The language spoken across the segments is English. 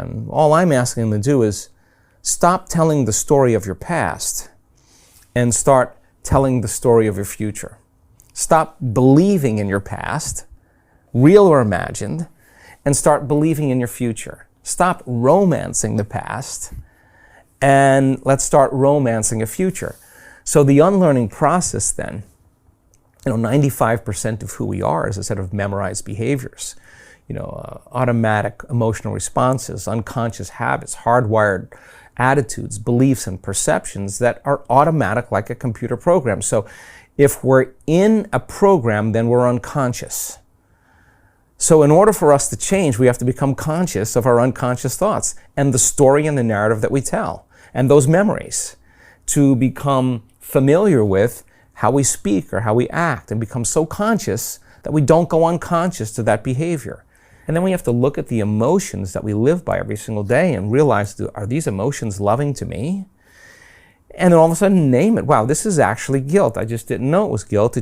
And all I'm asking them to do is stop telling the story of your past and start telling the story of your future. Stop believing in your past, real or imagined, and start believing in your future. Stop romancing the past, and let's start romancing a future. So the unlearning process then, 95% of who we are is a set of memorized behaviors. Automatic emotional responses, unconscious habits, hardwired attitudes, beliefs, and perceptions that are automatic like a computer program. So if we're in a program, then we're unconscious. So in order for us to change, we have to become conscious of our unconscious thoughts and the story and the narrative that we tell and those memories, to become familiar with how we speak or how we act and become so conscious that we don't go unconscious to that behavior. And then we have to look at the emotions that we live by every single day and realize, are these emotions loving to me? And then all of a sudden name it. Wow, this is actually guilt. I just didn't know it was guilt.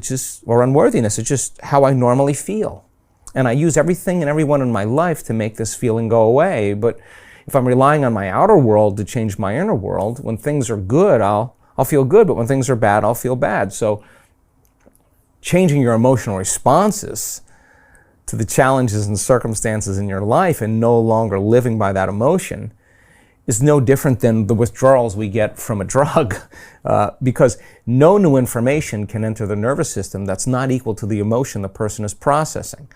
Or unworthiness. It's just how I normally feel. And I use everything and everyone in my life to make this feeling go away. But if I'm relying on my outer world to change my inner world, when things are good, I'll feel good. But when things are bad, I'll feel bad. So changing your emotional responses to the challenges and circumstances in your life and no longer living by that emotion is no different than the withdrawals we get from a drug, because no new information can enter the nervous system that's not equal to the emotion the person is processing.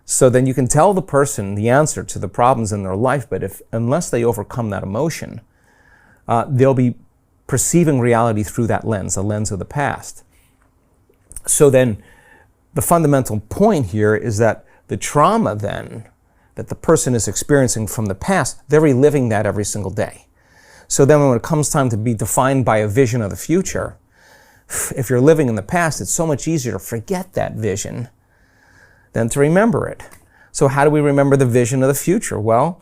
So then you can tell the person the answer to the problems in their life, but unless they overcome that emotion, they'll be perceiving reality through that lens, the lens of the past. So then the fundamental point here is that the trauma then that the person is experiencing from the past, they're reliving that every single day. So then when it comes time to be defined by a vision of the future, if you're living in the past, it's so much easier to forget that vision than to remember it. So how do we remember the vision of the future? Well,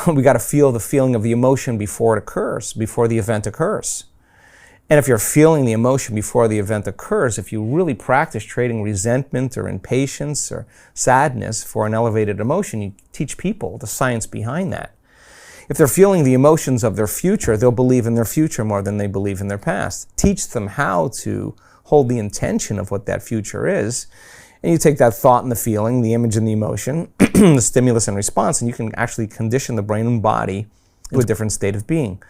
we got to feel the feeling of the emotion before it occurs, before the event occurs. And if you're feeling the emotion before the event occurs, if you really practice trading resentment or impatience or sadness for an elevated emotion, you teach people the science behind that. If they're feeling the emotions of their future, they'll believe in their future more than they believe in their past. Teach them how to hold the intention of what that future is. And you take that thought and the feeling, the image and the emotion, the stimulus and response, and you can actually condition the brain and body to a different state of being.